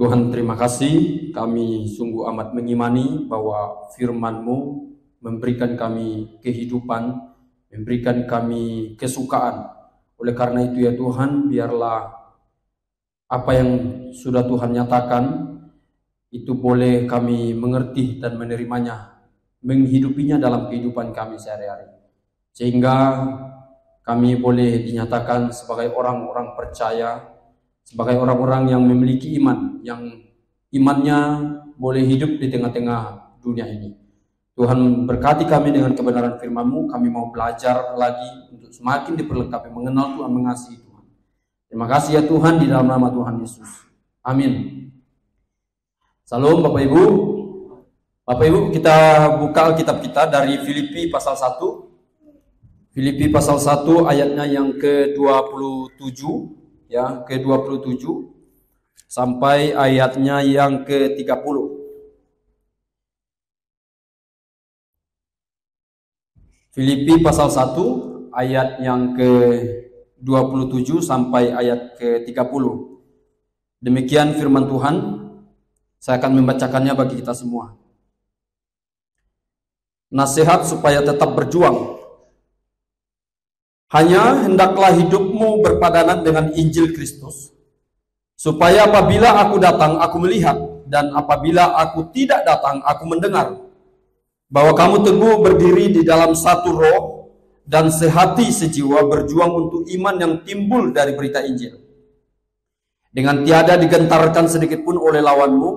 Tuhan, terima kasih. Kami sungguh amat mengimani bahwa firman-Mu memberikan kami kehidupan, memberikan kami kesukaan. Oleh karena itu ya Tuhan, biarlah apa yang sudah Tuhan nyatakan itu boleh kami mengerti dan menerimanya, menghidupinya dalam kehidupan kami sehari-hari. Sehingga kami boleh dinyatakan sebagai orang-orang percaya, sebagai orang-orang yang memiliki iman, yang imannya boleh hidup di tengah-tengah dunia ini. Tuhan berkati kami dengan kebenaran firman-Mu. Kami mau belajar lagi untuk semakin diperlengkapi, mengenal Tuhan, mengasihi Tuhan. Terima kasih ya Tuhan, di dalam nama Tuhan Yesus. Amin. Salam Bapak Ibu. Bapak Ibu, kita buka Alkitab kita dari Filipi pasal 1. Filipi pasal 1 ayatnya yang ke-27. Ya, ke-27 sampai ayatnya yang ke-30. Filipi pasal 1 ayat yang ke-27 sampai ayat ke-30. Demikian firman Tuhan. Saya akan membacakannya bagi kita semua. Nasihat supaya tetap berjuang. Hanya hendaklah hidupmu berpadanan dengan Injil Kristus, supaya apabila aku datang, aku melihat, dan apabila aku tidak datang, aku mendengar, bahwa kamu teguh berdiri di dalam satu roh, dan sehati sejiwa berjuang untuk iman yang timbul dari berita Injil. Dengan tiada digentarkan sedikit pun oleh lawanmu.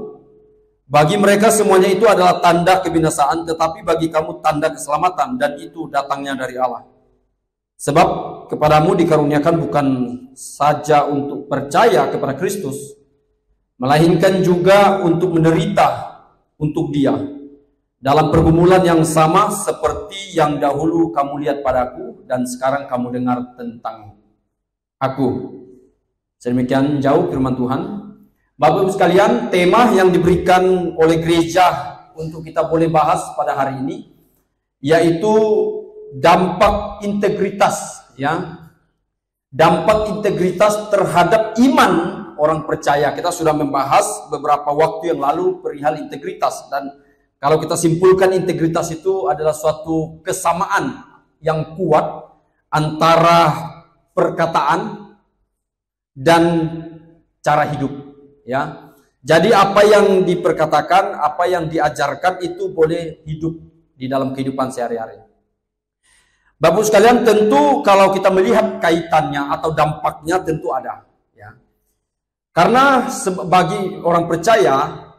Bagi mereka semuanya itu adalah tanda kebinasaan, tetapi bagi kamu tanda keselamatan, dan itu datangnya dari Allah. Sebab kepadamu dikaruniakan bukan saja untuk percaya kepada Kristus, melainkan juga untuk menderita untuk Dia, dalam pergumulan yang sama seperti yang dahulu kamu lihat padaku, dan sekarang kamu dengar tentang aku. Sedemikian jauh firman Tuhan. Bapak Ibu sekalian, tema yang diberikan oleh gereja untuk kita boleh bahas pada hari ini, yaitu dampak integritas, ya. Dampak integritas terhadap iman orang percaya. Kita sudah membahas beberapa waktu yang lalu perihal integritas, dan kalau kita simpulkan, integritas itu adalah suatu kesamaan yang kuat antara perkataan dan cara hidup, ya. Jadi apa yang diperkatakan, apa yang diajarkan itu boleh hidup di dalam kehidupan sehari-hari. Bapak sekalian, tentu kalau kita melihat kaitannya atau dampaknya tentu ada, ya. Karena bagi orang percaya,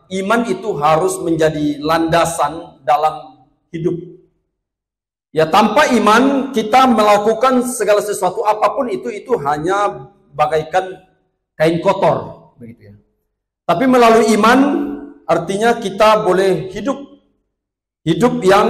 iman itu harus menjadi landasan dalam hidup. Ya, tanpa iman kita melakukan segala sesuatu apapun itu hanya bagaikan kain kotor, begitu ya. Tapi melalui iman artinya kita boleh hidup yang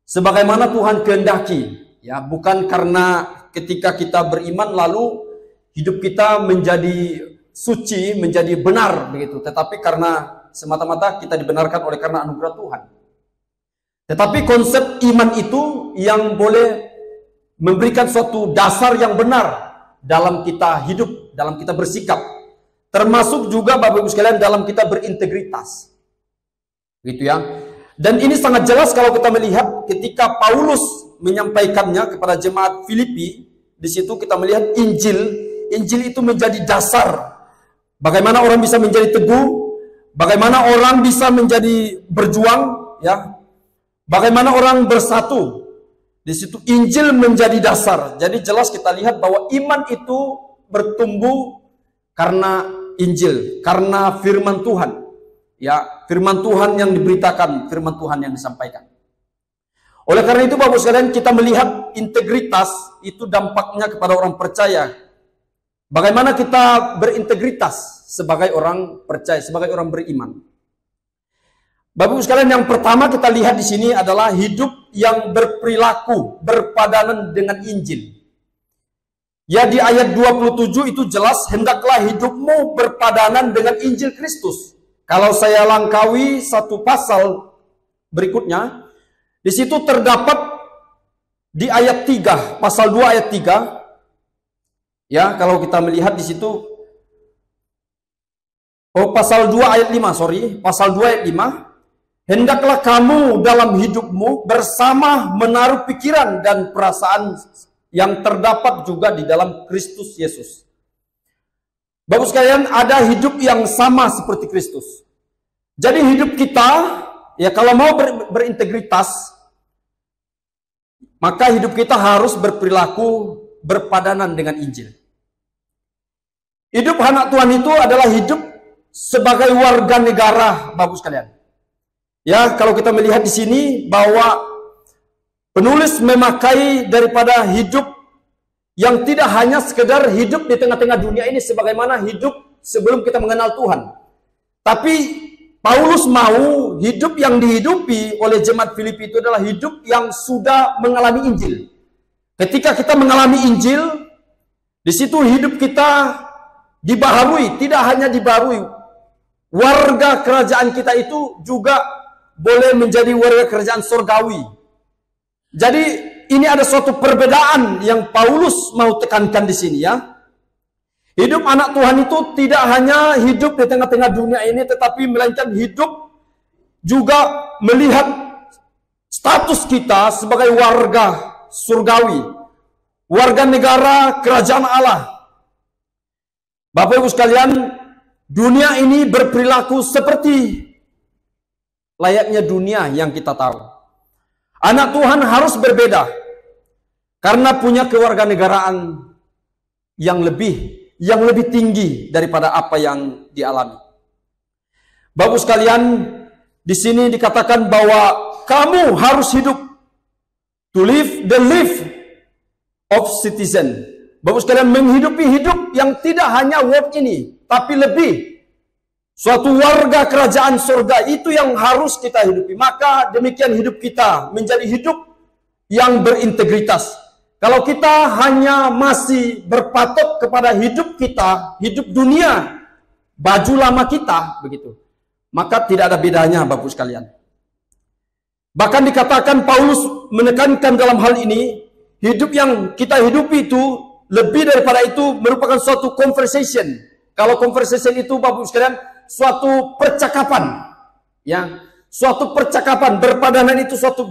sebagaimana Tuhan kehendaki, ya, bukan karena ketika kita beriman lalu hidup kita menjadi suci, menjadi benar begitu, tetapi karena semata-mata kita dibenarkan oleh karena anugerah Tuhan. Tetapi konsep iman itu yang boleh memberikan suatu dasar yang benar dalam kita hidup, dalam kita bersikap, termasuk juga Bapak Ibu sekalian dalam kita berintegritas. Gitu ya. Dan ini sangat jelas kalau kita melihat ketika Paulus menyampaikannya kepada jemaat Filipi. Di situ kita melihat Injil itu menjadi dasar. Bagaimana orang bisa menjadi teguh, bagaimana orang bisa menjadi berjuang, ya. Bagaimana orang bersatu. Di situ Injil menjadi dasar. Jadi jelas kita lihat bahwa iman itu bertumbuh karena Injil, karena firman Tuhan. Ya, firman Tuhan yang diberitakan, firman Tuhan yang disampaikan. Oleh karena itu Bapak sekalian, kita melihat integritas itu dampaknya kepada orang percaya. Bagaimana kita berintegritas sebagai orang percaya, sebagai orang beriman. Bapak sekalian, yang pertama kita lihat di sini adalah hidup yang berperilaku berpadanan dengan Injil. Ya, di ayat 27 itu jelas, hendaklah hidupmu berpadanan dengan Injil Kristus. Kalau saya langkawi satu pasal berikutnya, di situ terdapat di ayat 3, pasal 2 ayat 3. Ya, kalau kita melihat di situ pasal 2 ayat 5, pasal 2 ayat 5. Hendaklah kamu dalam hidupmu bersama menaruh pikiran dan perasaan yang terdapat juga di dalam Kristus Yesus. Bapak sekalian, ada hidup yang sama seperti Kristus. Jadi hidup kita, ya kalau mau berintegritas, maka hidup kita harus berperilaku berpadanan dengan Injil. Hidup anak Tuhan itu adalah hidup sebagai warga negara, Bapak sekalian. Ya, kalau kita melihat di sini bahwa penulis memakai daripada hidup yang tidak hanya sekedar hidup di tengah-tengah dunia ini sebagaimana hidup sebelum kita mengenal Tuhan. Tapi Paulus mau hidup yang dihidupi oleh jemaat Filipi itu adalah hidup yang sudah mengalami Injil. Ketika kita mengalami Injil, di situ hidup kita dibaharui, tidak hanya dibaharui. Warga kerajaan kita itu juga boleh menjadi warga kerajaan surgawi. Jadi ini ada suatu perbedaan yang Paulus mau tekankan di sini, ya. Hidup anak Tuhan itu tidak hanya hidup di tengah-tengah dunia ini, tetapi melainkan hidup juga melihat status kita sebagai warga surgawi, warga negara kerajaan Allah. Bapak Ibu sekalian, dunia ini berperilaku seperti layaknya dunia yang kita tahu. Anak Tuhan harus berbeda karena punya kewarganegaraan yang lebih tinggi daripada apa yang dialami. Bapak sekalian, di sini dikatakan bahwa kamu harus hidup, to live the life of citizen. Bapak sekalian, menghidupi hidup yang tidak hanya world ini, tapi lebih. Suatu warga kerajaan surga itu yang harus kita hidupi. Maka demikian hidup kita menjadi hidup yang berintegritas. Kalau kita hanya masih berpatok kepada hidup kita, hidup dunia, baju lama kita, begitu, maka tidak ada bedanya, Bapak sekalian. Bahkan dikatakan Paulus menekankan dalam hal ini, hidup yang kita hidupi itu lebih daripada itu merupakan suatu conversation. Kalau conversation itu, Bapak sekalian, suatu percakapan, ya, suatu percakapan berpadanan itu suatu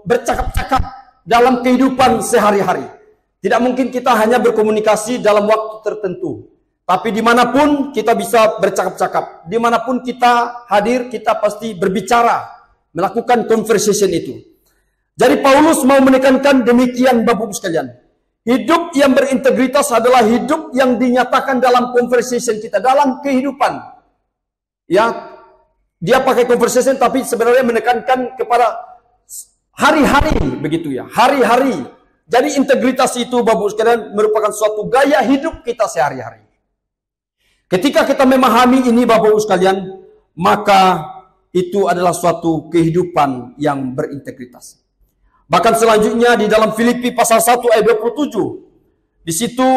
bercakap-cakap dalam kehidupan sehari-hari. Tidak mungkin kita hanya berkomunikasi dalam waktu tertentu, tapi dimanapun kita bisa bercakap-cakap, dimanapun kita hadir kita pasti berbicara, melakukan conversation itu. Jadi Paulus mau menekankan demikian, Bapak sekalian. Hidup yang berintegritas adalah hidup yang dinyatakan dalam conversation kita, dalam kehidupan. Ya, dia pakai conversation tapi sebenarnya menekankan kepada hari-hari, begitu ya, hari-hari. Jadi integritas itu, Bapak sekalian, merupakan suatu gaya hidup kita sehari-hari. Ketika kita memahami ini, Bapak sekalian, maka itu adalah suatu kehidupan yang berintegritas. Bahkan selanjutnya di dalam Filipi pasal 1 ayat 27. Di situ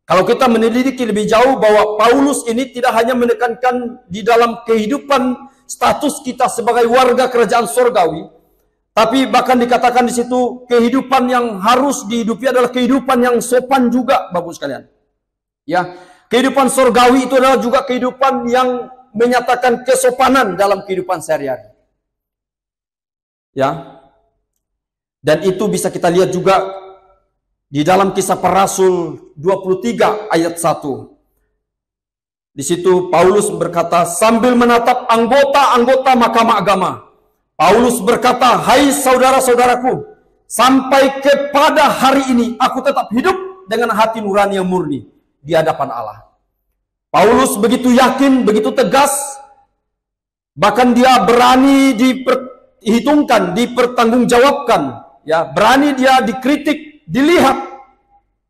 kalau kita meneliti lebih jauh bahwa Paulus ini tidak hanya menekankan di dalam kehidupan status kita sebagai warga kerajaan surgawi, tapi bahkan dikatakan di situ kehidupan yang harus dihidupi adalah kehidupan yang sopan juga, Bapak sekalian. Ya, kehidupan surgawi itu adalah juga kehidupan yang menyatakan kesopanan dalam kehidupan sehari-hari. Ya. Dan itu bisa kita lihat juga di dalam Kisah Para Rasul 23 ayat 1. Di situ Paulus berkata sambil menatap anggota-anggota Mahkamah Agama. Paulus berkata, "Hai saudara-saudaraku, sampai kepada hari ini aku tetap hidup dengan hati nurani yang murni di hadapan Allah." Paulus begitu yakin, begitu tegas, bahkan dia berani diperhitungkan, dipertanggungjawabkan. Ya, berani dia dikritik, dilihat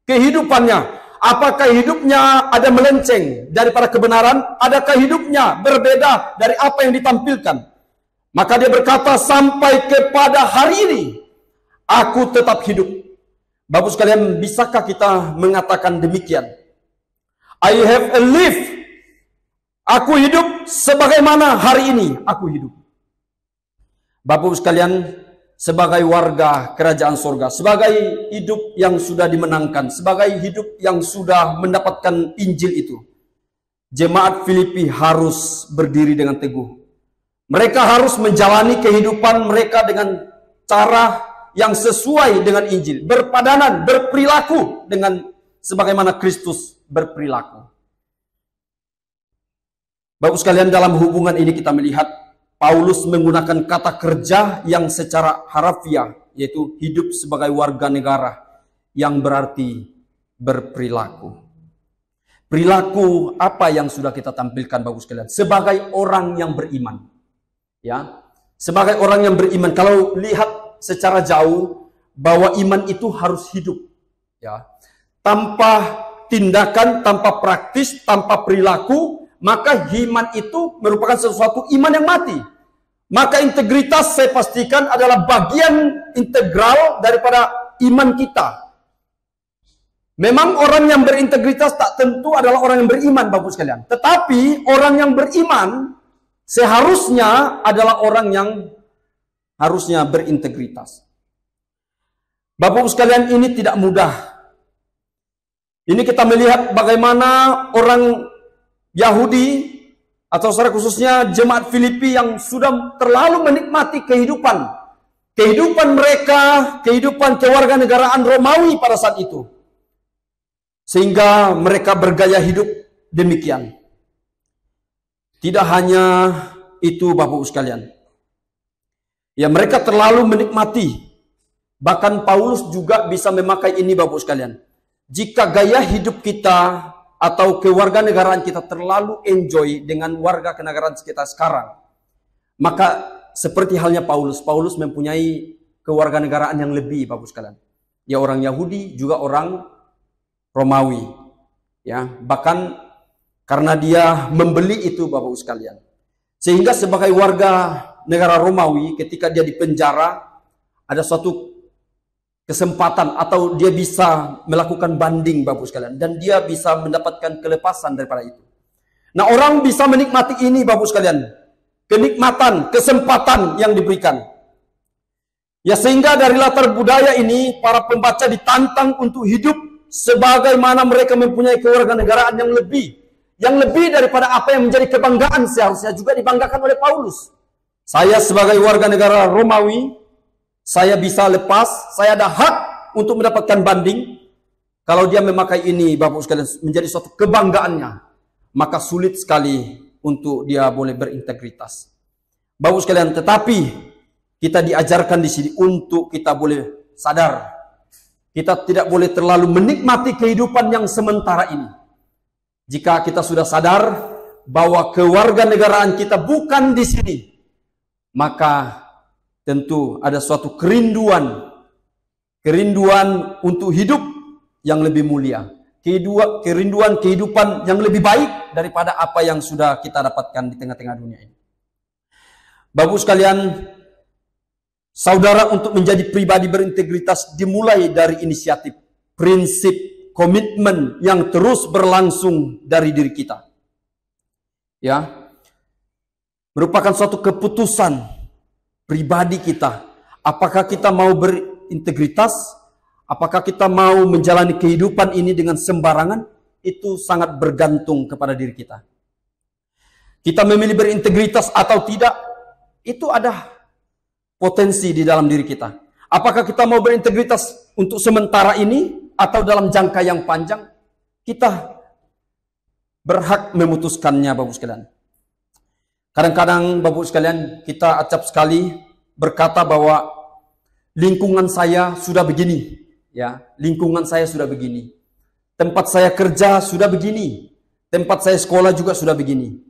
kehidupannya. Apakah hidupnya ada melenceng daripada kebenaran? Adakah hidupnya berbeda dari apa yang ditampilkan? Maka dia berkata, sampai kepada hari ini, aku tetap hidup. Bapak sekalian, bisakah kita mengatakan demikian? I have a life. Aku hidup sebagaimana hari ini aku hidup. Bapak sekalian, sebagai warga kerajaan surga, sebagai hidup yang sudah dimenangkan, sebagai hidup yang sudah mendapatkan Injil itu, jemaat Filipi harus berdiri dengan teguh. Mereka harus menjalani kehidupan mereka dengan cara yang sesuai dengan Injil, berpadanan, berperilaku dengan sebagaimana Kristus berperilaku. Bapak sekalian, dalam hubungan ini kita melihat Paulus menggunakan kata kerja yang secara harafiah, yaitu hidup sebagai warga negara, yang berarti berperilaku. Perilaku apa yang sudah kita tampilkan Bapak sekalian? Sebagai orang yang beriman. Ya, sebagai orang yang beriman, kalau lihat secara jauh bahwa iman itu harus hidup. Ya, tanpa tindakan, tanpa praktis, tanpa perilaku, maka iman itu merupakan sesuatu iman yang mati. Maka integritas saya pastikan adalah bagian integral daripada iman kita. Memang orang yang berintegritas tak tentu adalah orang yang beriman, Bapak sekalian. Tetapi orang yang beriman seharusnya adalah orang yang harusnya berintegritas. Bapak sekalian, ini tidak mudah. Ini kita melihat bagaimana orang Yahudi atau secara khususnya jemaat Filipi yang sudah terlalu menikmati kehidupan mereka, kehidupan kewarganegaraan Romawi pada saat itu. Sehingga mereka bergaya hidup demikian. Tidak hanya itu Bapak sekalian. Ya, mereka terlalu menikmati. Bahkan Paulus juga bisa memakai ini Bapak sekalian. Jika gaya hidup kita atau kewarganegaraan kita terlalu enjoy dengan warga kenegaraan kita sekarang, maka seperti halnya Paulus mempunyai kewarganegaraan yang lebih Bapak sekalian. Ya, orang Yahudi juga orang Romawi, ya, bahkan karena dia membeli itu Bapak sekalian, sehingga sebagai warga negara Romawi ketika dia dipenjara ada suatu kesempatan atau dia bisa melakukan banding Bapak sekalian, dan dia bisa mendapatkan kelepasan daripada itu. Nah, orang bisa menikmati ini Bapak sekalian, kenikmatan, kesempatan yang diberikan. Ya, sehingga dari latar budaya ini para pembaca ditantang untuk hidup sebagaimana mereka mempunyai kewarganegaraan yang lebih daripada apa yang menjadi kebanggaan seharusnya juga dibanggakan oleh Paulus. Saya sebagai warga negara Romawi, saya bisa lepas, saya ada hak untuk mendapatkan banding. Kalau dia memakai ini Bapak sekalian menjadi suatu kebanggaannya, maka sulit sekali untuk dia boleh berintegritas. Bapak sekalian, tetapi kita diajarkan di sini untuk kita boleh sadar. Kita tidak boleh terlalu menikmati kehidupan yang sementara ini. Jika kita sudah sadar bahwa kewarganegaraan kita bukan di sini, maka tentu ada suatu kerinduan untuk hidup yang lebih mulia, kerinduan kehidupan yang lebih baik daripada apa yang sudah kita dapatkan di tengah-tengah dunia ini. Bapak sekalian, saudara untuk menjadi pribadi berintegritas dimulai dari inisiatif, prinsip, komitmen yang terus berlangsung dari diri kita. Ya, merupakan suatu keputusan pribadi kita. Apakah kita mau berintegritas? Apakah kita mau menjalani kehidupan ini dengan sembarangan? Itu sangat bergantung kepada diri kita. Kita memilih berintegritas atau tidak, itu ada potensi di dalam diri kita. Apakah kita mau berintegritas untuk sementara ini atau dalam jangka yang panjang? Kita berhak memutuskannya Bapak sekalian. Kadang-kadang Bapak sekalian kita acap sekali berkata bahwa lingkungan saya sudah begini, ya, lingkungan saya sudah begini. Tempat saya kerja sudah begini. Tempat saya sekolah juga sudah begini.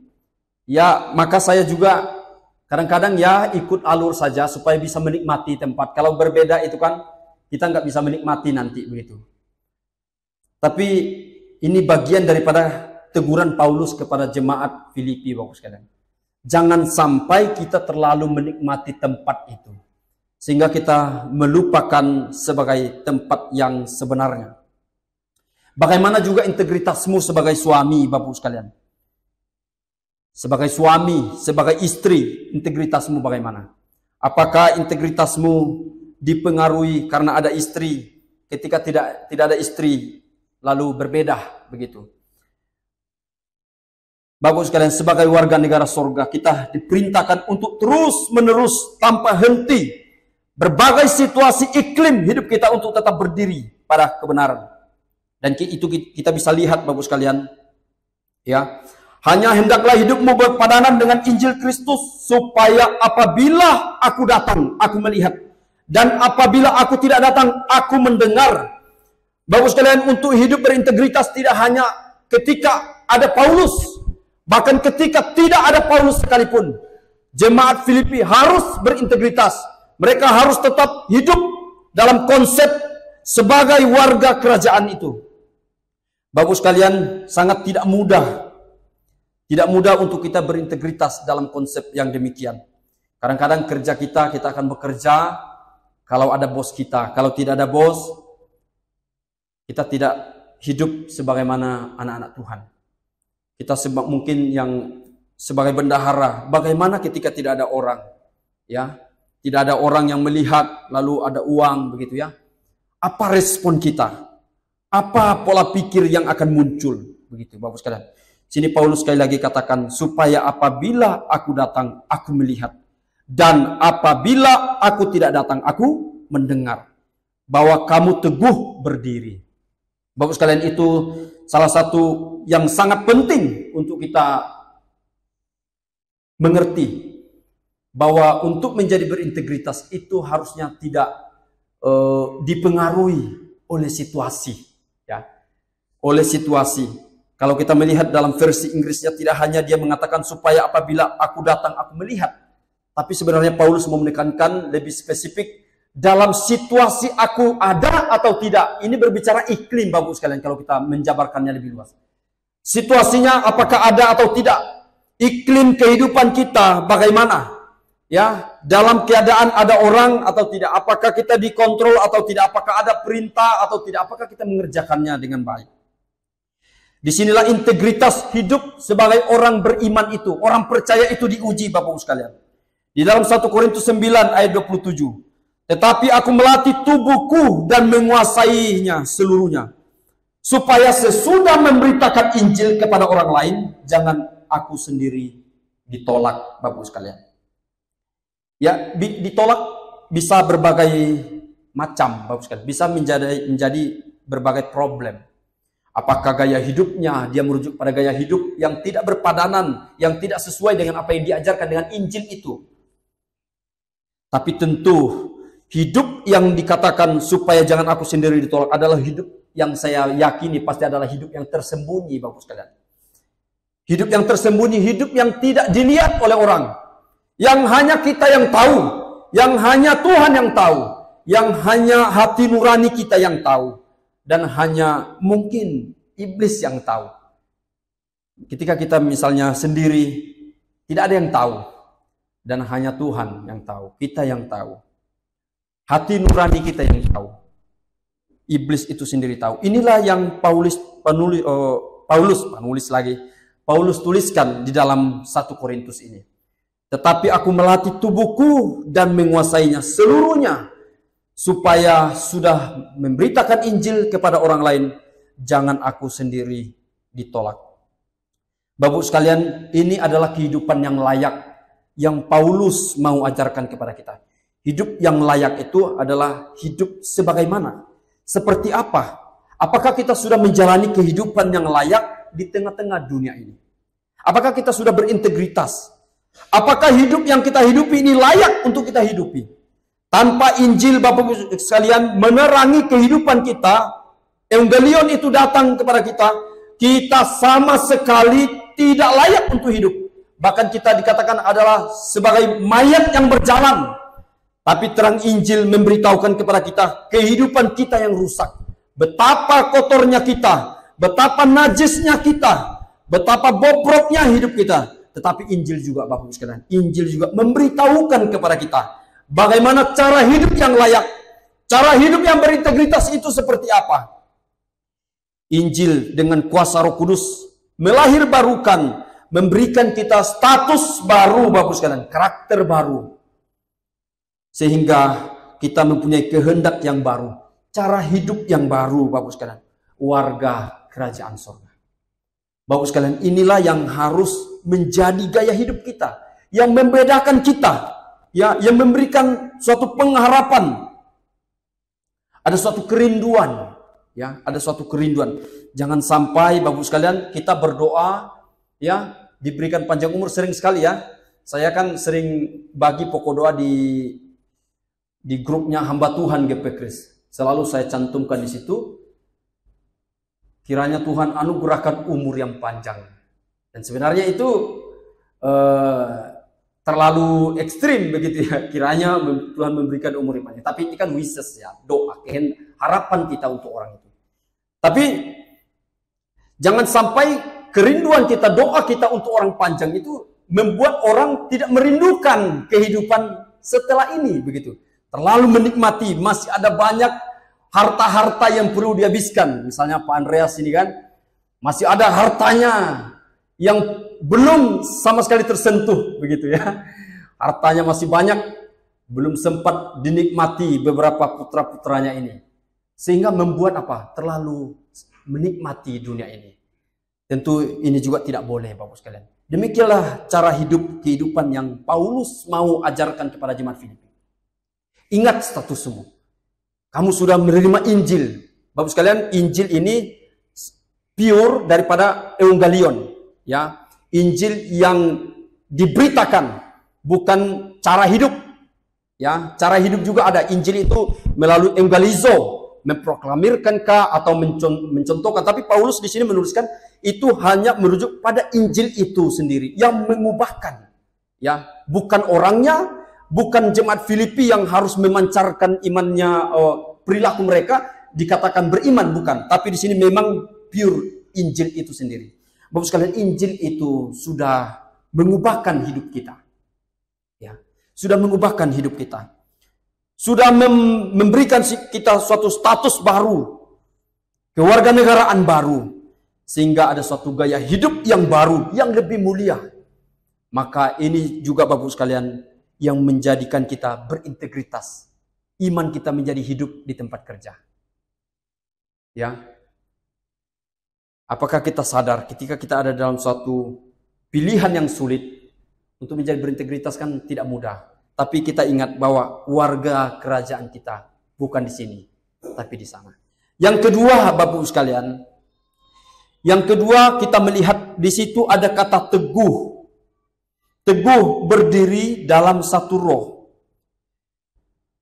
Ya, maka saya juga kadang-kadang ya ikut alur saja supaya bisa menikmati tempat. Kalau berbeda itu kan kita nggak bisa menikmati nanti begitu. Tapi ini bagian daripada teguran Paulus kepada jemaat Filipi Bapak sekalian. Jangan sampai kita terlalu menikmati tempat itu sehingga kita melupakan sebagai tempat yang sebenarnya. Bagaimana juga integritasmu sebagai suami Bapak sekalian? Sebagai suami, sebagai istri, integritasmu bagaimana? Apakah integritasmu dipengaruhi karena ada istri? Ketika tidak ada istri, lalu berbeda begitu. Bapak sekalian, sebagai warga negara sorga, kita diperintahkan untuk terus-menerus tanpa henti berbagai situasi iklim hidup kita untuk tetap berdiri pada kebenaran. Dan itu kita bisa lihat Bapak sekalian, ya. Hanya hendaklah hidupmu berpadanan dengan Injil Kristus, supaya apabila aku datang, aku melihat, dan apabila aku tidak datang, aku mendengar. Bapak sekalian, untuk hidup berintegritas tidak hanya ketika ada Paulus, bahkan ketika tidak ada Paulus sekalipun, jemaat Filipi harus berintegritas. Mereka harus tetap hidup dalam konsep sebagai warga kerajaan itu. Bapak sekalian, sangat tidak mudah untuk kita berintegritas dalam konsep yang demikian. Kadang-kadang kerja kita akan bekerja kalau ada bos kita. Kalau tidak ada bos, kita tidak hidup sebagaimana anak-anak Tuhan. Kita mungkin yang sebagai bendahara, bagaimana ketika tidak ada orang, ya, tidak ada orang yang melihat, lalu ada uang, begitu ya. Apa respon kita? Apa pola pikir yang akan muncul? Begitu, Bapak sekalian. Sini Paulus sekali lagi katakan, supaya apabila aku datang, aku melihat. Dan apabila aku tidak datang, aku mendengar. Bahwa kamu teguh berdiri. Bapak sekalian, itu salah satu yang sangat penting untuk kita mengerti. Bahwa untuk menjadi berintegritas itu harusnya tidak dipengaruhi oleh situasi. Ya, oleh situasi. Kalau kita melihat dalam versi Inggrisnya, tidak hanya dia mengatakan supaya apabila aku datang aku melihat, tapi sebenarnya Paulus mau menekankan lebih spesifik dalam situasi aku ada atau tidak. Ini berbicara iklim Bapak sekalian kalau kita menjabarkannya lebih luas. Situasinya apakah ada atau tidak? Iklim kehidupan kita bagaimana? Ya, dalam keadaan ada orang atau tidak? Apakah kita dikontrol atau tidak? Apakah ada perintah atau tidak? Apakah kita mengerjakannya dengan baik? Disinilah integritas hidup sebagai orang beriman itu. Orang percaya itu diuji Bapak sekalian. Di dalam 1 Korintus 9 ayat 27. Tetapi aku melatih tubuhku dan menguasainya seluruhnya. Supaya sesudah memberitakan Injil kepada orang lain, jangan aku sendiri ditolak Bapak sekalian. Ya, ditolak bisa berbagai macam Bapak sekalian. Bisa menjadi berbagai problem. Apakah gaya hidupnya, dia merujuk pada gaya hidup yang tidak berpadanan, yang tidak sesuai dengan apa yang diajarkan dengan Injil itu. Tapi tentu hidup yang dikatakan supaya jangan aku sendiri ditolak adalah hidup yang saya yakini pasti adalah hidup yang tersembunyi Bapak sekalian. Hidup yang tersembunyi, hidup yang tidak dilihat oleh orang. Yang hanya kita yang tahu, yang hanya Tuhan yang tahu, yang hanya hati nurani kita yang tahu. Dan hanya mungkin iblis yang tahu. Ketika kita misalnya sendiri, tidak ada yang tahu. Dan hanya Tuhan yang tahu. Kita yang tahu. Hati nurani kita yang tahu. Iblis itu sendiri tahu. Inilah yang Paulus tuliskan di dalam 1 Korintus ini. Tetapi aku melatih tubuhku dan menguasainya seluruhnya. Supaya sudah memberitakan Injil kepada orang lain, jangan aku sendiri ditolak. Bapak sekalian, ini adalah kehidupan yang layak yang Paulus mau ajarkan kepada kita. Hidup yang layak itu adalah hidup sebagaimana? Seperti apa? Apakah kita sudah menjalani kehidupan yang layak di tengah-tengah dunia ini? Apakah kita sudah berintegritas? Apakah hidup yang kita hidupi ini layak untuk kita hidupi? Tanpa Injil Bapak sekalian menerangi kehidupan kita, Evangelion itu datang kepada kita, kita sama sekali tidak layak untuk hidup. Bahkan kita dikatakan adalah sebagai mayat yang berjalan. Tapi terang Injil memberitahukan kepada kita kehidupan kita yang rusak. Betapa kotornya kita, betapa najisnya kita, betapa bobroknya hidup kita. Tetapi Injil juga Bapak sekalian, Injil juga memberitahukan kepada kita bagaimana cara hidup yang layak, cara hidup yang berintegritas itu seperti apa. Injil dengan kuasa Roh Kudus melahirbarukan, memberikan kita status baru Bapak sekalian, karakter baru. Sehingga kita mempunyai kehendak yang baru, cara hidup yang baru Bapak sekalian, warga kerajaan surga. Bapak sekalian, inilah yang harus menjadi gaya hidup kita, yang membedakan kita, ya, yang memberikan suatu pengharapan. Ada suatu kerinduan, ya, ada suatu kerinduan. Jangan sampai Bapak sekalian kita berdoa, ya, diberikan panjang umur. Sering sekali ya, saya kan sering bagi pokok doa di grupnya hamba Tuhan GP Kris. Selalu saya cantumkan di situ, kiranya Tuhan anugerahkan umur yang panjang. Dan sebenarnya itu terlalu ekstrim begitu ya. Kiranya Tuhan memberikan umur yang panjang. Tapi ini kan wishes ya, doa, harapan kita untuk orang itu. Tapi jangan sampai kerinduan kita, doa kita untuk orang panjang itu membuat orang tidak merindukan kehidupan setelah ini begitu. Terlalu menikmati, masih ada banyak harta-harta yang perlu dihabiskan. Misalnya Pak Andreas ini kan, masih ada hartanya yang belum sama sekali tersentuh begitu ya. Hartanya masih banyak, belum sempat dinikmati beberapa putra-putranya ini. Sehingga membuat apa? Terlalu menikmati dunia ini. Tentu ini juga tidak boleh Bapak sekalian. Demikianlah cara hidup kehidupan yang Paulus mau ajarkan kepada jemaat Filipi. Ingat statusmu. Kamu sudah menerima Injil. Bapak sekalian, Injil ini pure daripada Evangelion, ya. Injil yang diberitakan, bukan cara hidup. Ya, cara hidup juga ada. Injil itu melalui evangelizo, memproklamirkankah atau mencontohkan. Tapi Paulus di sini menuliskan itu hanya merujuk pada Injil itu sendiri yang mengubahkan. Ya, bukan orangnya, bukan jemaat Filipi yang harus memancarkan imannya, perilaku mereka dikatakan beriman, bukan. Tapi di sini memang pure Injil itu sendiri. Bapak sekalian, Injil itu sudah mengubahkan hidup kita. Ya, sudah mengubahkan hidup kita. Sudah memberikan kita suatu status baru, kewarganegaraan baru, sehingga ada suatu gaya hidup yang baru, yang lebih mulia. Maka ini juga Bapak sekalian yang menjadikan kita berintegritas. Iman kita menjadi hidup di tempat kerja. Ya. Apakah kita sadar ketika kita ada dalam suatu pilihan yang sulit untuk menjadi berintegritas kan tidak mudah. Tapi kita ingat bahwa warga kerajaan kita bukan di sini, tapi di sana. Yang kedua, Bapak Ibu sekalian, yang kedua kita melihat di situ ada kata teguh. Teguh berdiri dalam satu roh.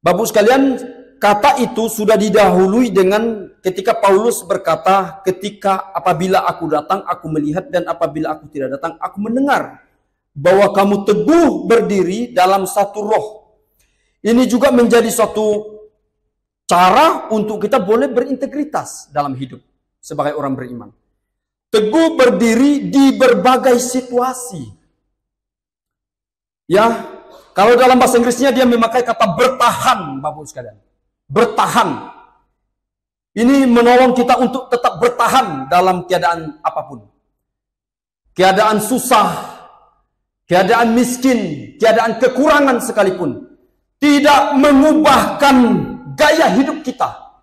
Bapak Ibu sekalian, kata itu sudah didahului dengan ketika Paulus berkata, ketika apabila aku datang, aku melihat, dan apabila aku tidak datang, aku mendengar. Bahwa kamu teguh berdiri dalam satu roh. Ini juga menjadi suatu cara untuk kita boleh berintegritas dalam hidup sebagai orang beriman. Teguh berdiri di berbagai situasi. Ya, kalau dalam bahasa Inggrisnya dia memakai kata bertahan, Bapak sekalian. Bertahan. Ini menolong kita untuk tetap bertahan dalam keadaan apapun. Keadaan susah, keadaan miskin, keadaan kekurangan sekalipun, tidak mengubahkan gaya hidup kita.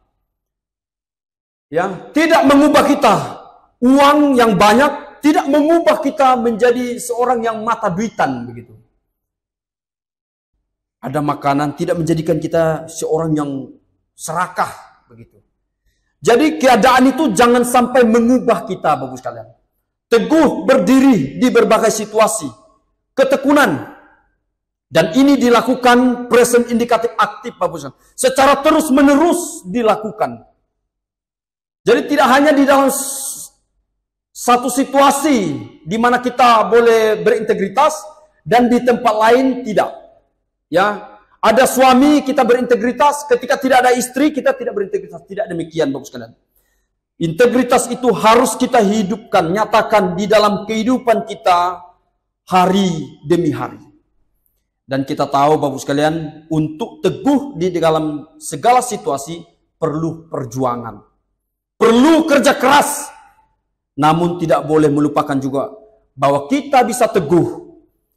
Ya, tidak mengubah kita. Uang yang banyak tidak mengubah kita menjadi seorang yang mata duitan begitu. Ada makanan tidak menjadikan kita seorang yang serakah begitu. Jadi keadaan itu jangan sampai mengubah kita, Bapak sekalian. Teguh berdiri di berbagai situasi. Ketekunan. Dan ini dilakukan present indikatif aktif, Bapak sekalian. Secara terus menerus dilakukan. Jadi tidak hanya di dalam satu situasi di mana kita boleh berintegritas dan di tempat lain tidak. Ya, ada suami kita berintegritas, ketika tidak ada istri kita tidak berintegritas. Tidak demikian, Bapak sekalian. Integritas itu harus kita hidupkan, nyatakan di dalam kehidupan kita hari demi hari. Dan kita tahu, Bapak sekalian, untuk teguh di dalam segala situasi perlu perjuangan. Perlu kerja keras. Namun tidak boleh melupakan juga bahwa kita bisa teguh.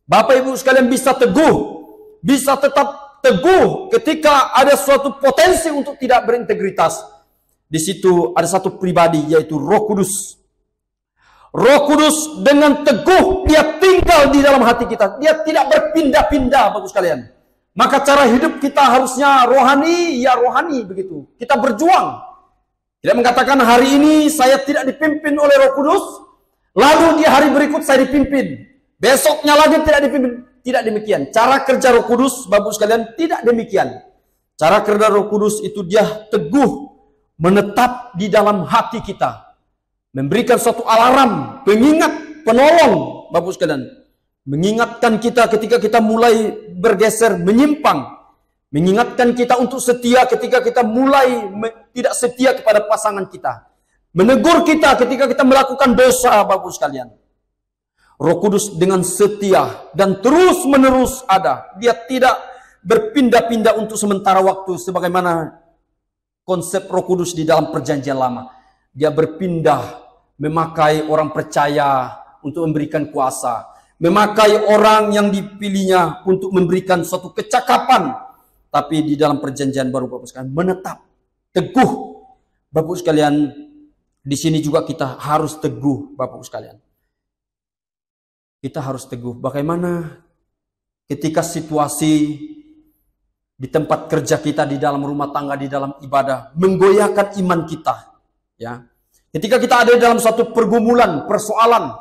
Bapak Ibu sekalian bisa teguh. Bisa tetap teguh ketika ada suatu potensi untuk tidak berintegritas. Di situ ada satu pribadi, yaitu Roh Kudus. Roh Kudus dengan teguh dia tinggal di dalam hati kita. Dia tidak berpindah-pindah, Bapak sekalian. Maka cara hidup kita harusnya rohani, ya rohani begitu. Kita berjuang. Tidak mengatakan hari ini saya tidak dipimpin oleh Roh Kudus, lalu di hari berikut saya dipimpin. Besoknya lagi tidak dipimpin. Tidak demikian. Cara kerja Roh Kudus, Bapak sekalian, tidak demikian. Cara kerja Roh Kudus itu dia teguh menetap di dalam hati kita. Memberikan suatu alarm, pengingat, penolong, Bapak sekalian. Mengingatkan kita ketika kita mulai bergeser, menyimpang. Mengingatkan kita untuk setia ketika kita mulai tidak setia kepada pasangan kita. Menegur kita ketika kita melakukan dosa, Bapak sekalian. Roh Kudus dengan setia dan terus menerus ada. Dia tidak berpindah-pindah untuk sementara waktu sebagaimana konsep Roh Kudus di dalam perjanjian lama. Dia berpindah, memakai orang percaya untuk memberikan kuasa, memakai orang yang dipilihnya untuk memberikan suatu kecakapan. Tapi di dalam perjanjian baru, Bapak sekalian, menetap teguh. Bapak sekalian, di sini juga kita harus teguh, Bapak sekalian. Kita harus teguh. Bagaimana ketika situasi di tempat kerja kita, di dalam rumah tangga, di dalam ibadah, menggoyahkan iman kita. Ya, ketika kita ada dalam suatu pergumulan, persoalan,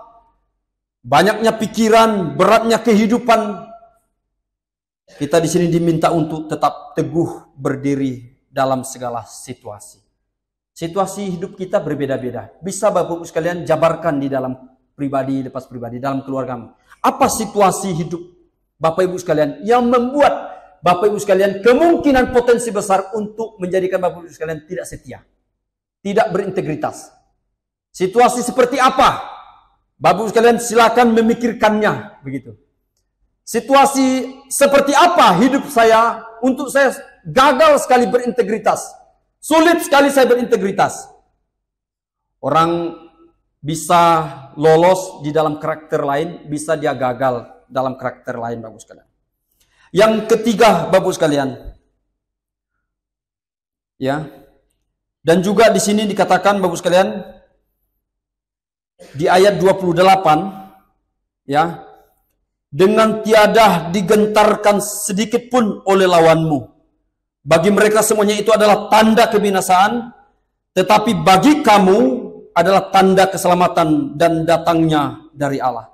banyaknya pikiran, beratnya kehidupan, kita di sini diminta untuk tetap teguh berdiri dalam segala situasi. Situasi hidup kita berbeda-beda. Bisa Bapak Ibu sekalian jabarkan di dalam pribadi, lepas pribadi, dalam keluargamu. Apa situasi hidup Bapak Ibu sekalian yang membuat Bapak Ibu sekalian kemungkinan potensi besar untuk menjadikan Bapak Ibu sekalian tidak setia, tidak berintegritas? Situasi seperti apa? Bapak Ibu sekalian silakan memikirkannya begitu. Situasi seperti apa hidup saya untuk saya gagal sekali berintegritas? Sulit sekali saya berintegritas. Orang bisa lolos di dalam karakter lain, bisa dia gagal dalam karakter lain, Bapak sekalian. Yang ketiga, Bapak sekalian, ya, dan juga di sini dikatakan, Bapak sekalian, di ayat 28, ya, dengan tiada digentarkan sedikit pun oleh lawanmu. Bagi mereka semuanya itu adalah tanda kebinasaan, tetapi bagi kamu adalah tanda keselamatan dan datangnya dari Allah.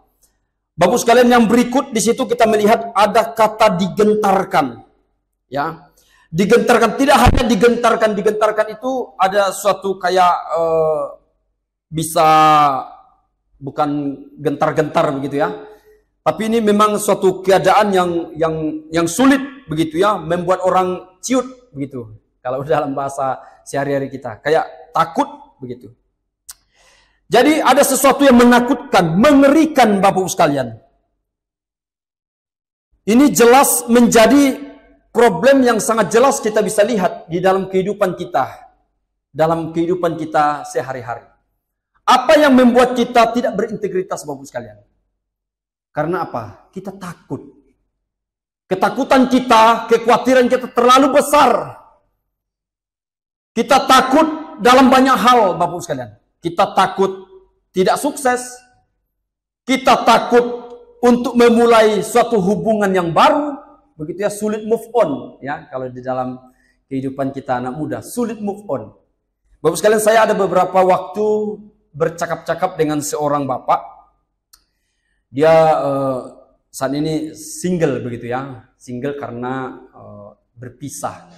Bapak sekalian, yang berikut di situ kita melihat ada kata digentarkan. Ya. Digentarkan, tidak hanya digentarkan itu ada suatu kayak bisa bukan gentar-gentar begitu ya. Tapi ini memang suatu keadaan yang sulit begitu ya, membuat orang ciut begitu. Kalau dalam bahasa sehari-hari kita, kayak takut begitu. Jadi ada sesuatu yang menakutkan, mengerikan Bapak sekalian. Ini jelas menjadi problem yang sangat jelas kita bisa lihat di dalam kehidupan kita. Dalam kehidupan kita sehari-hari. Apa yang membuat kita tidak berintegritas Bapak sekalian? Karena apa? Kita takut. Ketakutan kita, kekhawatiran kita terlalu besar. Kita takut dalam banyak hal Bapak sekalian. Kita takut tidak sukses. Kita takut untuk memulai suatu hubungan yang baru. Begitu ya, sulit move on. Ya, kalau di dalam kehidupan kita anak muda, sulit move on. Bapak sekalian, saya ada beberapa waktu bercakap-cakap dengan seorang bapak. Dia saat ini single begitu ya. Single karena berpisah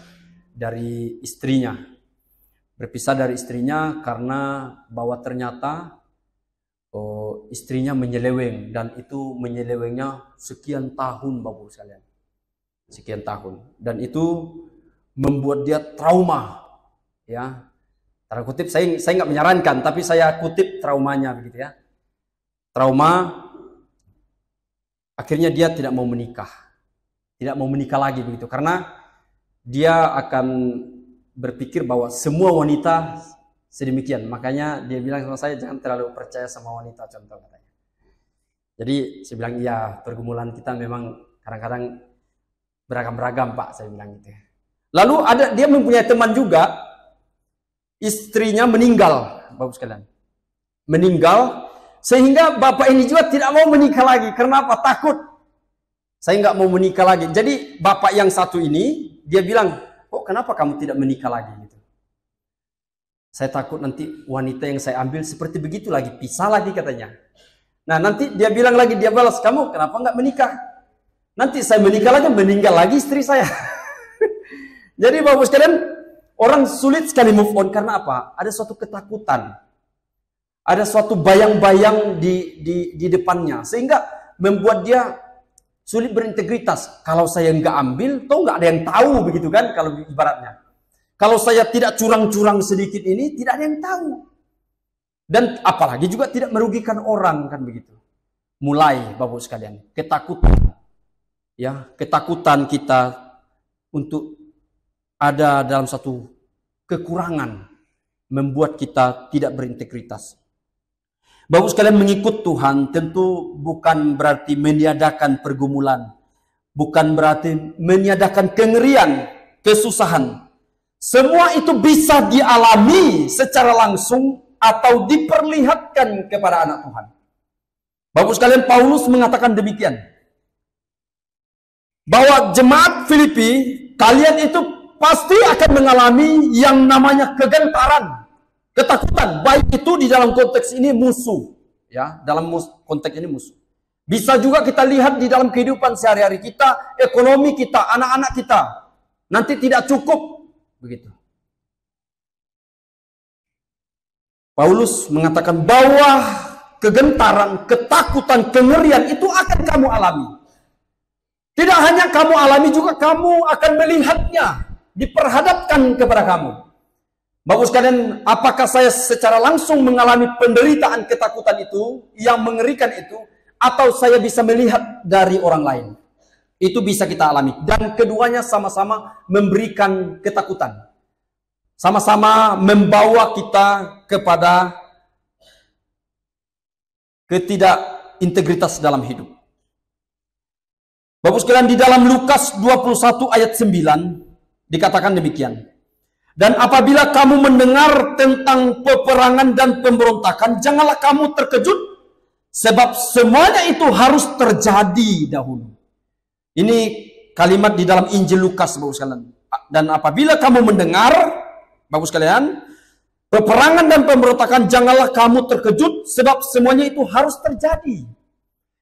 dari istrinya. Berpisah dari istrinya karena bahwa ternyata istrinya menyeleweng, dan itu menyelewengnya sekian tahun Bapak sekalian. Sekian tahun, dan itu membuat dia trauma ya. Tanda kutip, saya nggak menyarankan, tapi saya kutip traumanya begitu ya. Trauma, akhirnya dia tidak mau menikah. Tidak mau menikah lagi begitu, karena dia akan berpikir bahwa semua wanita sedemikian. Makanya dia bilang sama saya, jangan terlalu percaya sama wanita, contoh katanya. Jadi saya bilang, iya, pergumulan kita memang kadang-kadang beragam-beragam Pak, saya bilang gitu. Lalu dia mempunyai teman juga, istrinya meninggal Bapak sekalian. Meninggal Sehingga bapak ini juga tidak mau menikah lagi. Karena apa? Takut. Saya nggak mau menikah lagi. Jadi bapak yang satu ini, dia bilang, kok kenapa kamu tidak menikah lagi? Gitu. Saya takut nanti wanita yang saya ambil seperti begitu lagi. Pisah lagi katanya. Nah nanti dia bilang lagi, dia balas, kamu kenapa nggak menikah? Nanti saya menikah lagi, meninggal lagi istri saya. Jadi bapak sekalian, orang sulit sekali move on. Karena apa? Ada suatu ketakutan. Ada suatu bayang-bayang di depannya. Sehingga membuat dia sulit berintegritas. Kalau saya nggak ambil, toh nggak ada yang tahu begitu kan? Kalau ibaratnya. Kalau saya tidak curang-curang sedikit ini, tidak ada yang tahu. Dan apalagi juga tidak merugikan orang kan begitu. Mulai Bapak sekalian, ketakutan. Ya, ketakutan kita untuk ada dalam satu kekurangan membuat kita tidak berintegritas. Bapak sekalian, mengikut Tuhan tentu bukan berarti meniadakan pergumulan. Bukan berarti meniadakan kengerian, kesusahan. Semua itu bisa dialami secara langsung atau diperlihatkan kepada anak Tuhan. Bapak sekalian, Paulus mengatakan demikian. Bahwa jemaat Filipi, kalian itu pasti akan mengalami yang namanya kegentaran. Ketakutan, baik itu di dalam konteks ini musuh, ya, dalam konteks ini musuh. Bisa juga kita lihat di dalam kehidupan sehari-hari kita, ekonomi kita, anak-anak kita, nanti tidak cukup, begitu. Paulus mengatakan bahwa kegentaran, ketakutan, kengerian itu akan kamu alami. Tidak hanya kamu alami, juga kamu akan melihatnya, diperhadapkan kepada kamu. Bapak sekalian, apakah saya secara langsung mengalami penderitaan ketakutan itu, yang mengerikan itu, atau saya bisa melihat dari orang lain? Itu bisa kita alami. Dan keduanya sama-sama memberikan ketakutan. Sama-sama membawa kita kepada ketidakintegritas dalam hidup. Bapak sekalian, di dalam Lukas 21 ayat 9, dikatakan demikian. Dan apabila kamu mendengar tentang peperangan dan pemberontakan, janganlah kamu terkejut, sebab semuanya itu harus terjadi dahulu. Ini kalimat di dalam Injil Lukas, Bapak sekalian. Dan apabila kamu mendengar, Bapak sekalian, peperangan dan pemberontakan, janganlah kamu terkejut, sebab semuanya itu harus terjadi.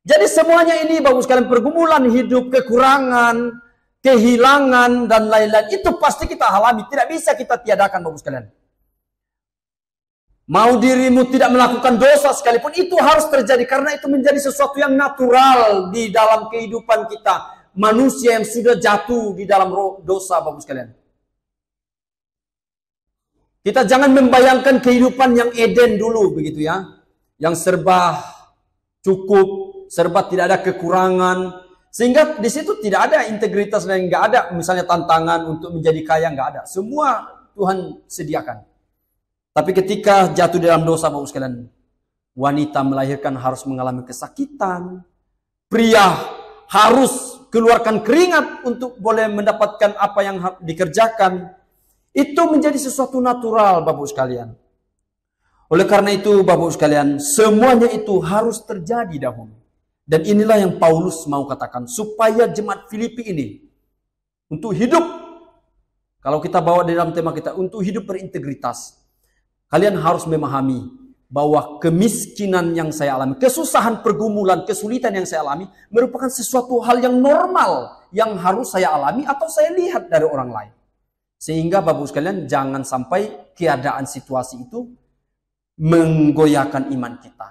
Jadi semuanya ini, Bapak sekalian, pergumulan hidup, kekurangan, kehilangan dan lain-lain, itu pasti kita alami, tidak bisa kita tiadakan, Bapak sekalian. Mau dirimu tidak melakukan dosa sekalipun, itu harus terjadi karena itu menjadi sesuatu yang natural di dalam kehidupan kita, manusia yang sudah jatuh di dalam dosa, Bapak sekalian. Kita jangan membayangkan kehidupan yang Eden dulu begitu ya, yang serba cukup, serba tidak ada kekurangan. Sehingga di situ tidak ada integritas dan nggak ada misalnya tantangan untuk menjadi kaya, nggak ada. Semua Tuhan sediakan. Tapi ketika jatuh dalam dosa, Bapak sekalian, wanita melahirkan harus mengalami kesakitan. Pria harus keluarkan keringat untuk boleh mendapatkan apa yang dikerjakan. Itu menjadi sesuatu natural, Bapak sekalian. Oleh karena itu, Bapak sekalian, semuanya itu harus terjadi dahulu. Dan inilah yang Paulus mau katakan, supaya jemaat Filipi ini untuk hidup, kalau kita bawa di dalam tema kita, untuk hidup berintegritas, kalian harus memahami bahwa kemiskinan yang saya alami, kesusahan, pergumulan, kesulitan yang saya alami, merupakan sesuatu hal yang normal, yang harus saya alami atau saya lihat dari orang lain. Sehingga Bapak sekalian, jangan sampai keadaan situasi itu menggoyahkan iman kita.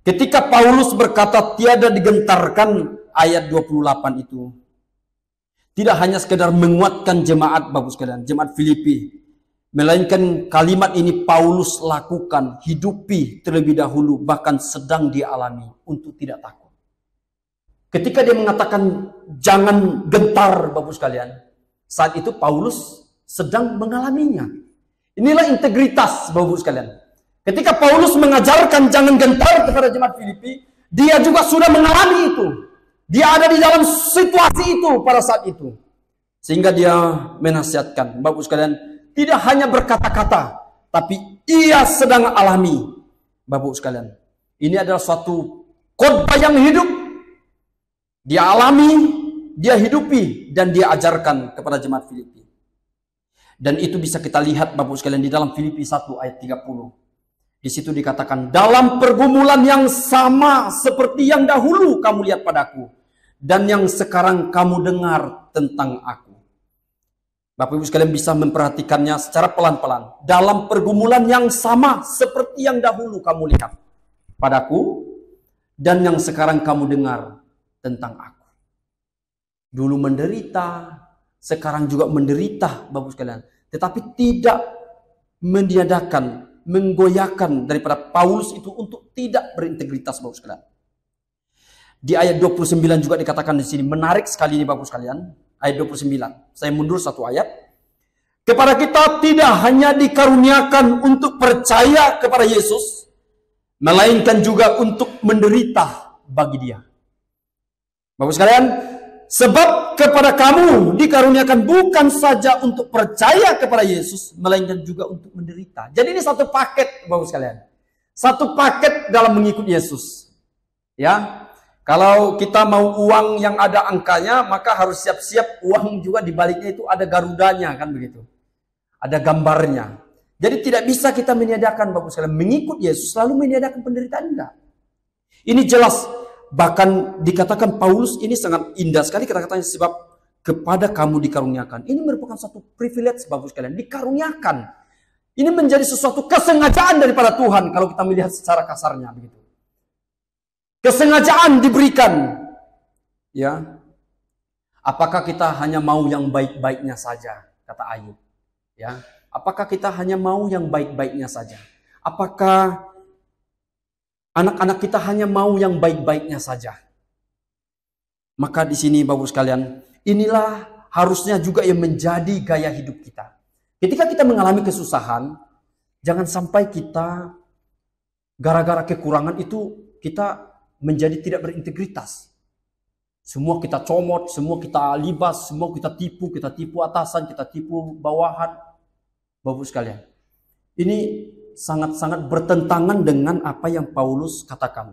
Ketika Paulus berkata tiada digentarkan, ayat 28 itu tidak hanya sekedar menguatkan jemaat, Bapak sekalian, jemaat Filipi, melainkan kalimat ini Paulus lakukan, hidupi terlebih dahulu, bahkan sedang dialami untuk tidak takut. Ketika dia mengatakan jangan gentar, Bapak sekalian, saat itu Paulus sedang mengalaminya. Inilah integritas, Bapak sekalian. Ketika Paulus mengajarkan jangan gentar kepada jemaat Filipi, dia juga sudah mengalami itu. Dia ada di dalam situasi itu pada saat itu. Sehingga dia menasihatkan, Bapak sekalian, tidak hanya berkata-kata, tapi ia sedang alami Bapak sekalian, ini adalah suatu khotbah yang hidup. Dia alami, dia hidupi, dan dia ajarkan kepada jemaat Filipi. Dan itu bisa kita lihat Bapak sekalian di dalam Filipi 1 ayat 30. Di situ dikatakan, dalam pergumulan yang sama seperti yang dahulu kamu lihat padaku, dan yang sekarang kamu dengar tentang aku. Bapak Ibu sekalian bisa memperhatikannya secara pelan-pelan. Dalam pergumulan yang sama seperti yang dahulu kamu lihat padaku, dan yang sekarang kamu dengar tentang aku. Dulu menderita, sekarang juga menderita Bapak sekalian. Tetapi tidak meniadakan, menggoyahkan daripada Paulus itu untuk tidak berintegritas Bapak sekalian. Di ayat 29 juga dikatakan di sini, menarik sekali ini Bapak sekalian. Ayat 29. Saya mundur satu ayat. Kepada kita tidak hanya dikaruniakan untuk percaya kepada Yesus, melainkan juga untuk menderita bagi Dia. Bapak sekalian, sebab kepada kamu dikaruniakan bukan saja untuk percaya kepada Yesus, melainkan juga untuk menderita. Jadi ini satu paket Bapak sekalian. Satu paket dalam mengikut Yesus. Ya. Kalau kita mau uang yang ada angkanya, maka harus siap-siap uang juga di baliknya itu ada garudanya, kan begitu. Ada gambarnya. Jadi tidak bisa kita meniadakan Bapak sekalian mengikut Yesus lalu meniadakan penderitaan, enggak. Ini jelas, bahkan dikatakan Paulus ini sangat indah sekali kata-katanya, sebab kepada kamu dikaruniakan. Ini merupakan satu privilege Bapak sekalian, dikaruniakan. Ini menjadi sesuatu kesengajaan daripada Tuhan kalau kita melihat secara kasarnya begitu. Kesengajaan diberikan, ya. Apakah kita hanya mau yang baik-baiknya saja, kata Ayub, ya? Apakah kita hanya mau yang baik-baiknya saja? Apakah anak-anak kita hanya mau yang baik-baiknya saja? Maka di sini Bapak sekalian, inilah harusnya juga yang menjadi gaya hidup kita. Ketika kita mengalami kesusahan, jangan sampai kita gara-gara kekurangan itu kita menjadi tidak berintegritas. Semua kita comot, semua kita libas, semua kita tipu atasan, kita tipu bawahan. Bapak sekalian, ini sangat-sangat bertentangan dengan apa yang Paulus katakan.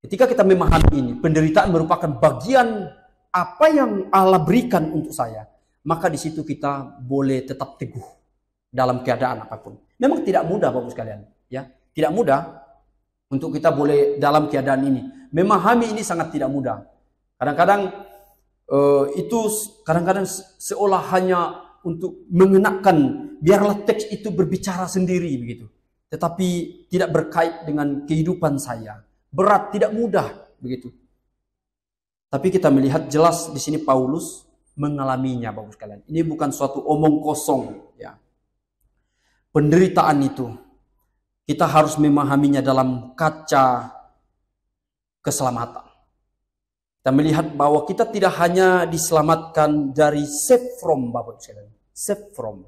Ketika kita memahami ini, penderitaan merupakan bagian apa yang Allah berikan untuk saya, maka di situ kita boleh tetap teguh dalam keadaan apapun. Memang tidak mudah Bapak sekalian, ya, tidak mudah. Untuk kita boleh dalam keadaan ini. Memahami ini sangat tidak mudah. Kadang-kadang itu kadang-kadang seolah hanya untuk mengenakan, biarlah teks itu berbicara sendiri begitu. Tetapi tidak berkait dengan kehidupan saya. Berat, tidak mudah begitu. Tapi kita melihat jelas di sini Paulus mengalaminya Bapak sekalian. Ini bukan suatu omong kosong, ya. Penderitaan itu kita harus memahaminya dalam kaca keselamatan. Kita melihat bahwa kita tidak hanya diselamatkan dari save from, Bapak sekalian, save from,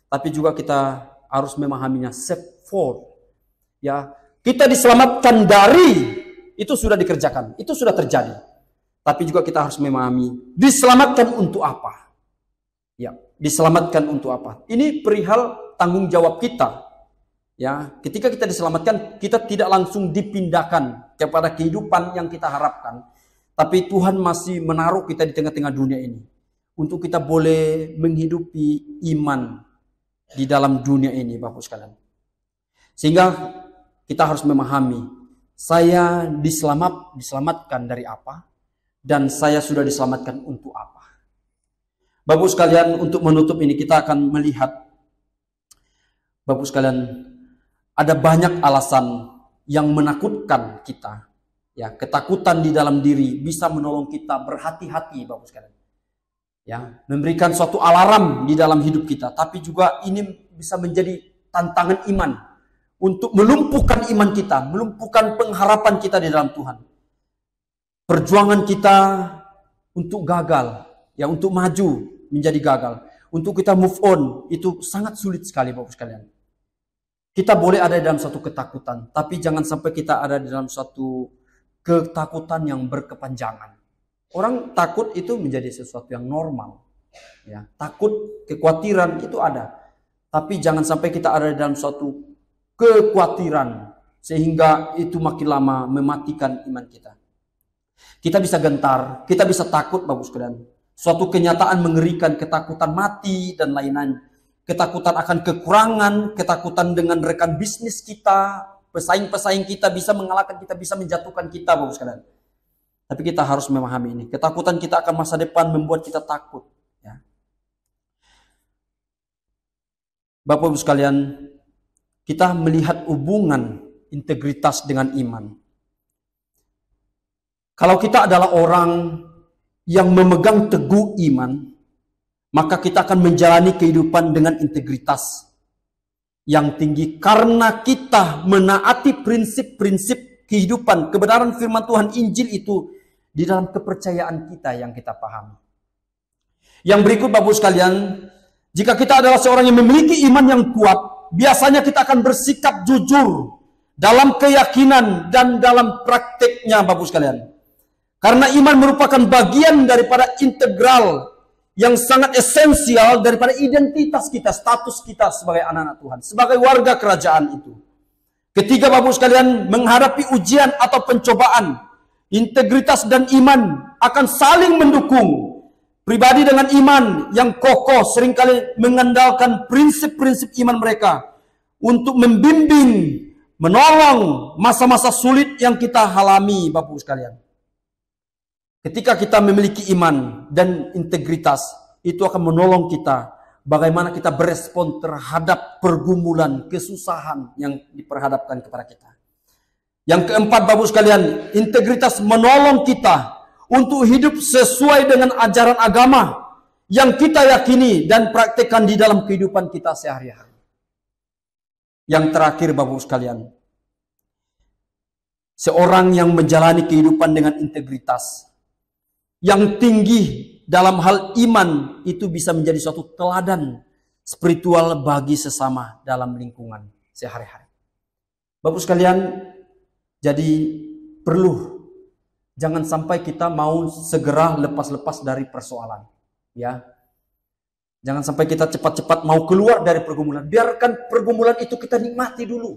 tapi juga kita harus memahaminya save for. Ya, kita diselamatkan dari, itu sudah dikerjakan, itu sudah terjadi. Tapi juga kita harus memahami diselamatkan untuk apa? Ya, diselamatkan untuk apa? Ini perihal tanggung jawab kita. Ya, ketika kita diselamatkan, kita tidak langsung dipindahkan kepada kehidupan yang kita harapkan. Tapi Tuhan masih menaruh kita di tengah-tengah dunia ini. Untuk kita boleh menghidupi iman di dalam dunia ini, Bapak sekalian. Sehingga kita harus memahami, saya diselamatkan dari apa? Dan saya sudah diselamatkan untuk apa? Bapak sekalian, untuk menutup ini kita akan melihat, Bapak sekalian, ada banyak alasan yang menakutkan kita. Ya, ketakutan di dalam diri bisa menolong kita berhati-hati, Bapak sekalian. Ya, memberikan suatu alarm di dalam hidup kita, tapi juga ini bisa menjadi tantangan iman untuk melumpuhkan iman kita, melumpuhkan pengharapan kita di dalam Tuhan. Perjuangan kita untuk gagal, ya, untuk maju menjadi gagal, untuk kita move on itu sangat sulit sekali, Bapak sekalian. Kita boleh ada dalam suatu ketakutan, tapi jangan sampai kita ada dalam suatu ketakutan yang berkepanjangan. Orang takut itu menjadi sesuatu yang normal. Ya, takut, kekhawatiran itu ada. Tapi jangan sampai kita ada dalam suatu kekhawatiran sehingga itu makin lama mematikan iman kita. Kita bisa gentar, kita bisa takut, Bapak sekalian. Suatu kenyataan mengerikan, ketakutan mati dan lain-lain. Ketakutan akan kekurangan, ketakutan dengan rekan bisnis kita, pesaing-pesaing kita bisa mengalahkan kita, bisa menjatuhkan kita, Bapak sekalian. Tapi kita harus memahami ini. Ketakutan kita akan masa depan membuat kita takut. Ya. Bapak Ibu sekalian, kita melihat hubungan integritas dengan iman. Kalau kita adalah orang yang memegang teguh iman, maka kita akan menjalani kehidupan dengan integritas yang tinggi karena kita menaati prinsip-prinsip kehidupan, kebenaran firman Tuhan Injil itu di dalam kepercayaan kita yang kita pahami. Yang berikut Bapak sekalian, jika kita adalah seorang yang memiliki iman yang kuat, biasanya kita akan bersikap jujur dalam keyakinan dan dalam prakteknya, Bapak sekalian. Karena iman merupakan bagian daripada integral yang sangat esensial daripada identitas kita, status kita sebagai anak-anak Tuhan, sebagai warga kerajaan itu. Ketika Bapak sekalian menghadapi ujian atau pencobaan, integritas dan iman akan saling mendukung. Pribadi dengan iman yang kokoh seringkali mengandalkan prinsip-prinsip iman mereka untuk membimbing, menolong masa-masa sulit yang kita alami, Bapak sekalian. Ketika kita memiliki iman dan integritas, itu akan menolong kita bagaimana kita berespon terhadap pergumulan, kesusahan yang diperhadapkan kepada kita. Yang keempat, Bapak sekalian, integritas menolong kita untuk hidup sesuai dengan ajaran agama yang kita yakini dan praktekkan di dalam kehidupan kita sehari-hari. Yang terakhir, Bapak sekalian, seorang yang menjalani kehidupan dengan integritas yang tinggi dalam hal iman itu bisa menjadi suatu teladan spiritual bagi sesama dalam lingkungan sehari-hari. Bapak sekalian, jadi perlu jangan sampai kita mau segera lepas-lepas dari persoalan, ya. Jangan sampai kita cepat-cepat mau keluar dari pergumulan. Biarkan pergumulan itu kita nikmati dulu.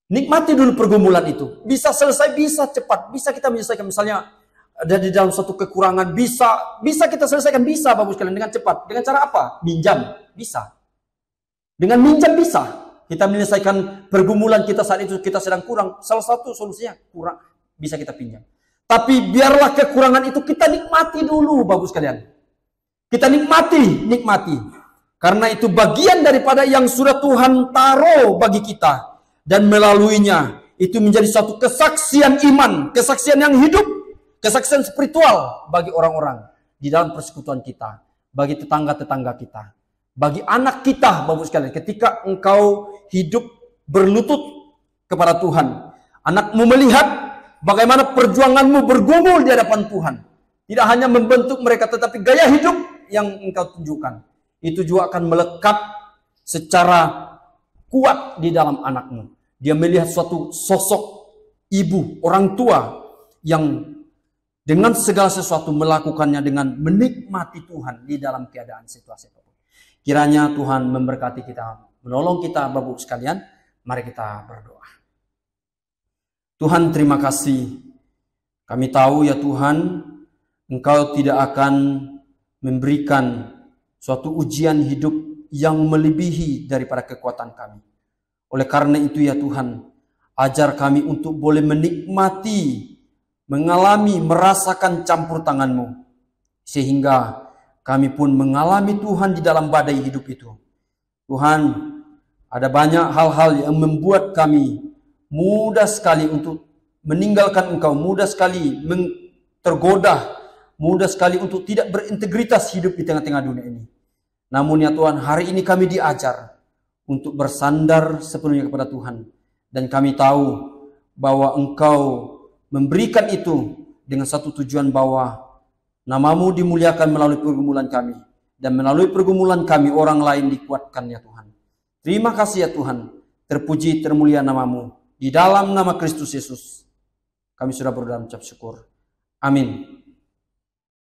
Nikmati dulu pergumulan itu. Bisa selesai, bisa cepat, bisa kita menyelesaikan. Misalnya ada di dalam suatu kekurangan, bisa kita selesaikan, bisa Bapak sekalian dengan cepat. Dengan cara apa? Minjam, bisa. Dengan minjam bisa. Kita menyelesaikan pergumulan kita saat itu kita sedang kurang. Salah satu solusinya kurang, bisa kita pinjam. Tapi biarlah kekurangan itu kita nikmati dulu, Bapak sekalian. Kita nikmati. Karena itu bagian daripada yang sudah Tuhan taruh bagi kita. Dan melaluinya itu menjadi suatu kesaksian iman, kesaksian yang hidup, kesaksian spiritual bagi orang-orang di dalam persekutuan kita, bagi tetangga-tetangga kita, bagi anak kita, Bapak sekalian. Ketika engkau hidup berlutut kepada Tuhan, anakmu melihat bagaimana perjuanganmu bergumul di hadapan Tuhan. Tidak hanya membentuk mereka, tetapi gaya hidup yang engkau tunjukkan itu juga akan melekat secara kuat di dalam anakmu. Dia melihat suatu sosok ibu, orang tua yang dengan segala sesuatu melakukannya dengan menikmati Tuhan di dalam keadaan situasi apapun. Kiranya Tuhan memberkati kita, menolong kita, Bapak sekalian. Mari kita berdoa. Tuhan, terima kasih. Kami tahu ya Tuhan, Engkau tidak akan memberikan suatu ujian hidup yang melebihi daripada kekuatan kami. Oleh karena itu ya Tuhan, ajar kami untuk boleh menikmati, mengalami, merasakan campur tangan-Mu. Sehingga kami pun mengalami Tuhan di dalam badai hidup itu. Tuhan, ada banyak hal-hal yang membuat kami mudah sekali untuk meninggalkan Engkau, mudah sekali tergoda, mudah sekali untuk tidak berintegritas hidup di tengah-tengah dunia ini. Namun ya Tuhan, hari ini kami diajar untuk bersandar sepenuhnya kepada Tuhan. Dan kami tahu bahwa Engkau memberikan itu dengan satu tujuan bahwa nama-Mu dimuliakan melalui pergumulan kami. Dan melalui pergumulan kami orang lain dikuatkan ya Tuhan. Terima kasih ya Tuhan. Terpuji termulia nama-Mu. Di dalam nama Kristus Yesus kami sudah berdoa mengucap syukur. Amin.